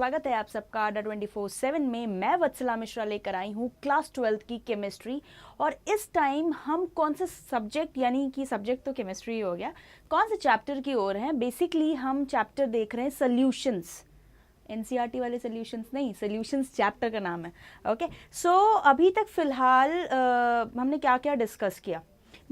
स्वागत है आप सबका Adda247 में। मैं वत्सला मिश्रा लेकर आई हूँ क्लास 12th की केमिस्ट्री। और इस टाइम हम कौन से सब्जेक्ट, यानी कि सब्जेक्ट तो केमिस्ट्री हो गया, कौन से चैप्टर की ओर हैं। बेसिकली हम चैप्टर देख रहे हैं सॉल्यूशंस। NCERT वाले सॉल्यूशंस नहीं, सॉल्यूशंस चैप्टर का नाम है। ओके, सो अभी तक फ़िलहाल हमने क्या क्या डिस्कस किया।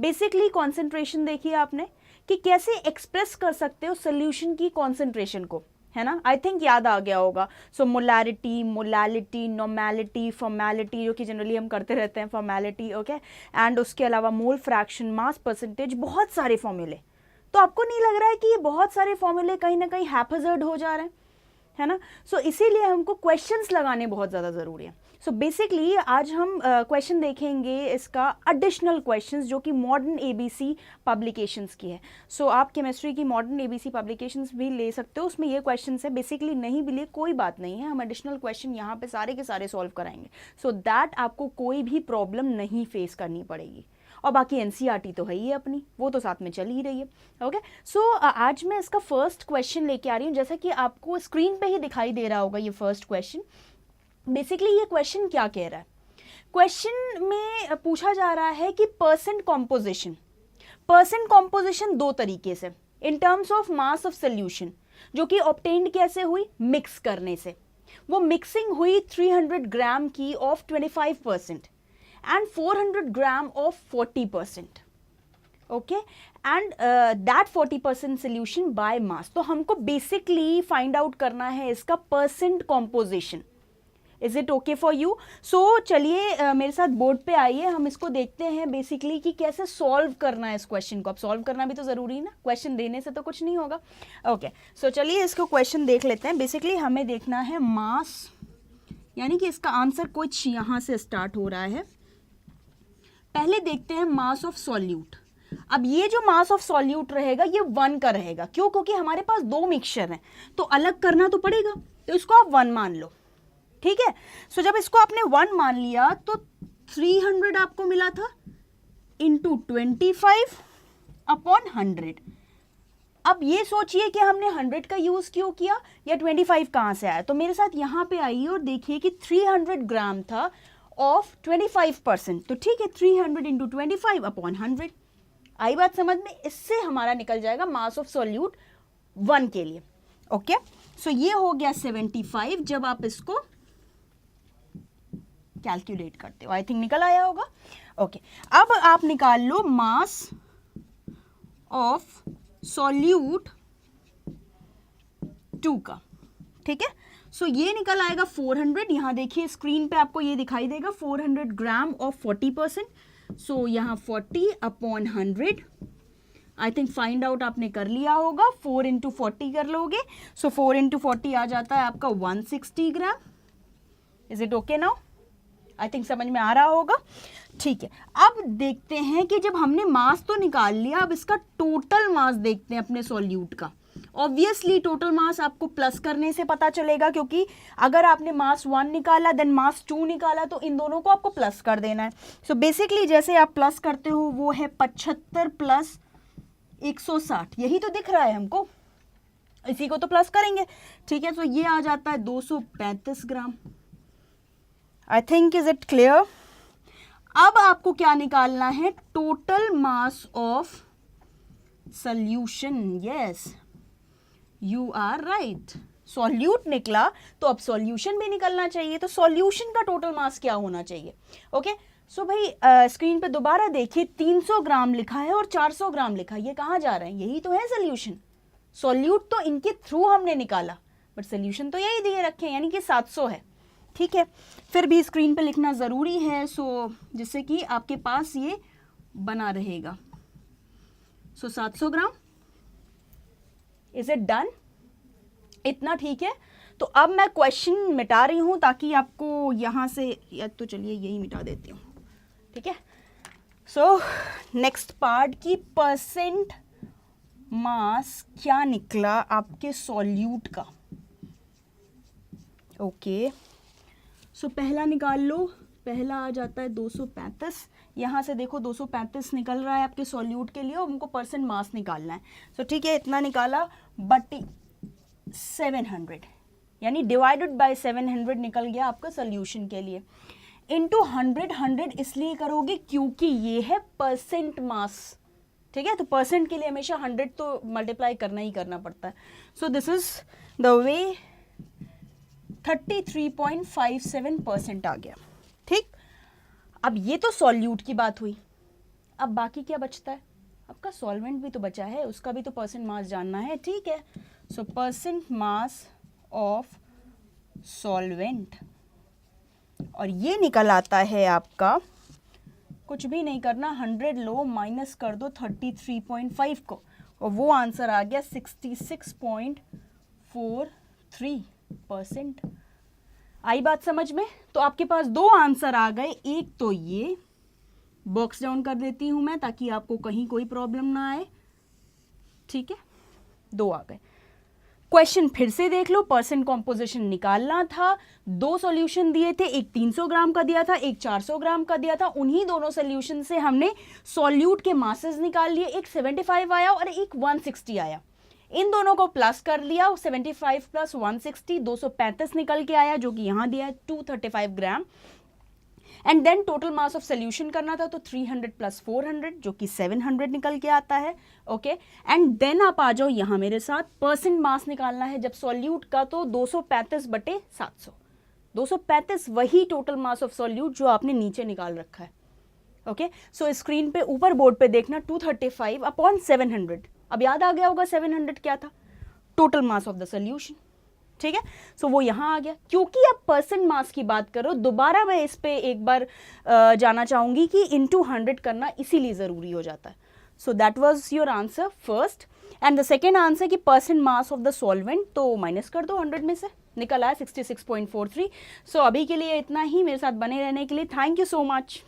बेसिकली कॉन्सेंट्रेशन देखिए आपने कि कैसे एक्सप्रेस कर सकते हो सॉल्यूशन की कॉन्सेंट्रेशन को, है ना। आई थिंक याद आ गया होगा। सो मोलैरिटी, मोलालिटी, नॉर्मेलिटी, फॉर्मेलिटी, जो कि जनरली हम करते रहते हैं, फॉर्मेलिटी, ओके। एंड उसके अलावा मोल फ्रैक्शन, मास परसेंटेज, बहुत सारे फॉर्मूले। तो आपको नहीं लग रहा है कि ये बहुत सारे फॉर्मूले कहीं ना कहीं हैपहज़र्ड हो जा रहे हैं, है ना। सो इसीलिए हमको क्वेश्चंस लगाने बहुत ज़्यादा ज़रूरी है। सो बेसिकली आज हम क्वेश्चन देखेंगे इसका एडिशनल क्वेश्चंस, जो कि मॉडर्न ABC पब्लिकेशंस की है। सो आप केमिस्ट्री की मॉडर्न ABC पब्लिकेशंस भी ले सकते हो, उसमें ये क्वेश्चन है। बेसिकली नहीं भी लिए कोई बात नहीं है, हम एडिशनल क्वेश्चन यहाँ पे सारे के सारे सॉल्व कराएंगे, सो दैट आपको कोई भी प्रॉब्लम नहीं फेस करनी पड़ेगी। और बाकी NCERT तो है ही अपनी, वो तो साथ में चल ही रही है। ओके, सो आज मैं इसका फर्स्ट क्वेश्चन लेके आ रही हूँ, जैसा कि आपको स्क्रीन पे ही दिखाई दे रहा होगा ये फर्स्ट क्वेश्चन। बेसिकली ये क्वेश्चन क्या कह रहा है, क्वेश्चन में पूछा जा रहा है कि परसेंट कॉम्पोजिशन दो तरीके से in terms of mass of solution, जो कि ऑब्टेन्ड कैसे हुई, मिक्स करने से। वो मिक्सिंग हुई 300 ग्राम की of 25% and 400 gram of 40%, okay, and that 40% solution by mass। तो हमको बेसिकली फाइंड आउट करना है इसका percent composition. Is it okay for you? So चलिए मेरे साथ बोर्ड पे आइए, हम इसको देखते हैं बेसिकली कि कैसे सॉल्व करना है इस क्वेश्चन को। अब सॉल्व करना भी तो ज़रूरी है ना, क्वेश्चन देने से तो कुछ नहीं होगा। ओके, सो चलिए इसको क्वेश्चन देख लेते हैं। बेसिकली हमें देखना है मास, यानी कि इसका आंसर कुछ यहाँ से स्टार्ट हो रहा है। पहले देखते हैं मास ऑफ सॉल्यूट। अब ये जो मास ऑफ सॉल्यूट रहेगा ये 1 का रहेगा। क्यों? क्योंकि हमारे पास दो मिक्सचर हैं, तो अलग करना तो पड़ेगा, तो इसको आप 1 मान लो, ठीक है। सो जब इसको आपने 1 मान लिया तो 300 आपको मिला था इंटू 25/100। अब ये सोचिए कि हमने 100 का यूज क्यों किया, या 25 कहाँ से आया। तो मेरे साथ यहाँ पे आइए और देखिए कि 300 ग्राम था ऑफ 25%, तो ठीक है, 300 इंटू 25/100। आई बात समझ में? इससे हमारा निकल जाएगा मास ऑफ सॉल्यूट 1 के लिए। ओके, सो ये हो गया 75 जब आप इसको कैलकुलेट करते हो। आई थिंक निकल आया होगा। ओके, अब आप निकाल लो मास ऑफ सॉल्यूट 2 का, ठीक है। सो ये निकल आएगा 400। यहाँ देखिए स्क्रीन पे आपको ये दिखाई देगा 400 ग्राम ऑफ 40%। सो यहाँ 40/100। आई थिंक फाइंड आउट आपने कर लिया होगा, 4 इंटू 40 कर लोगे। सो 4 इंटू 40 आ जाता है आपका 160 gram. Is it okay now? I think समझ में आ रहा होगा, ठीक है। अब देखते हैं कि जब हमने मास तो निकाल लिया, अब इसका टोटल मास देखते हैं अपने सॉल्यूट का। ऑब्वियसली टोटल मास आपको प्लस करने से पता चलेगा, क्योंकि अगर आपने मास 1 निकाला देन मास 2 निकाला तो इन दोनों को आपको प्लस कर देना है। सो बेसिकली जैसे आप प्लस करते हो वो है 75 प्लस 160, यही तो दिख रहा है हमको, इसी को तो प्लस करेंगे, ठीक है। तो ये आ जाता है 235 gram. I think is it clear? अब आपको क्या निकालना है, total mass of solution. Yes, you are right, solute निकला तो अब सॉल्यूशन भी निकलना चाहिए। तो सॉल्यूशन का टोटल मास क्या होना चाहिए? ओके, सो भाई स्क्रीन पे दोबारा देखिए, 300 ग्राम लिखा है और 400 ग्राम लिखा है, ये कहाँ जा रहे हैं? यही तो है सॉल्यूशन। सॉल्यूट तो इनके थ्रू हमने निकाला, बट सॉल्यूशन तो यही दिए रखे हैं, यानी कि 700 है, ठीक है। फिर भी स्क्रीन पे लिखना ज़रूरी है, सो जिससे कि आपके पास ये बना रहेगा। So 700 gram. Is it done? इतना ठीक है। तो अब मैं क्वेश्चन मिटा रही हूं ताकि आपको यहां से, या तो चलिए यही मिटा देती हूँ, ठीक है। सो नेक्स्ट पार्ट की परसेंट मास क्या निकला आपके सॉल्यूट का। ओके, सो पहला निकाल लो, पहला आ जाता है 235। यहाँ से देखो 235 निकल रहा है आपके सॉल्यूट के लिए, और हमको परसेंट मास निकालना है। सो ठीक है, इतना निकाला, बट 700 यानी डिवाइडेड बाय 700 निकल गया आपका सोल्यूशन के लिए। इनटू 100 इसलिए करोगे क्योंकि ये है परसेंट मास, ठीक है, तो परसेंट के लिए हमेशा 100 तो मल्टीप्लाई करना ही करना पड़ता है। So this is the way 33.57% आ गया, ठीक। अब ये तो सॉल्यूट की बात हुई, अब बाकी क्या बचता है, आपका सॉल्वेंट भी तो बचा है, उसका भी तो परसेंट मास जानना है, ठीक है। सो परसेंट मास ऑफ सॉल्वेंट, और ये निकल आता है आपका, कुछ भी नहीं करना, 100 लो, माइनस कर दो 33.5 को, और वो आंसर आ गया 66.43%। आई बात समझ में? तो आपके पास दो आंसर आ गए, एक तो ये बॉक्स डाउन कर देती हूं मैं ताकि आपको कहीं कोई प्रॉब्लम ना आए, ठीक है, दो आ गए। क्वेश्चन फिर से देख लो, परसेंट कॉम्पोजिशन निकालना था, दो सॉल्यूशन दिए थे, एक 300 ग्राम का दिया था, एक 400 ग्राम का दिया था, उन्हीं दोनों सॉल्यूशन से हमने सॉल्यूट के मासेस निकाल लिए, एक 75 आया और एक 160 आया, इन दोनों को प्लस कर लिया, 75 प्लस 160 235 निकल के आया, जो कि यहां दिया है 235 gram. And then total mass of solution करना था, तो 300 प्लस 400 जो कि 700 निकल के आता है, ओके। एंड देन आप आ जाओ यहाँ मेरे साथ, परसेंट मास निकालना है जब सॉल्यूट का, तो 235/700, 235 वही टोटल मास ऑफ सॉल्यूट जो आपने नीचे निकाल रखा है, ओके। सो स्क्रीन पे ऊपर बोर्ड पे देखना 235/700, अब याद आ गया होगा 700 क्या था, total mass of the solution, ठीक है। सो वो यहां आ गया, क्योंकि आप परसेंट मास की बात करो, दोबारा मैं इस पे एक बार जाना चाहूंगी कि इनटू 100 करना इसीलिए जरूरी हो जाता है। So that was your answer first, and the second answer कि percent mass of the solvent, तो माइनस कर दो 100 में से, निकल आया 66.43। सो अभी के लिए इतना ही, मेरे साथ बने रहने के लिए थैंक यू सो मच।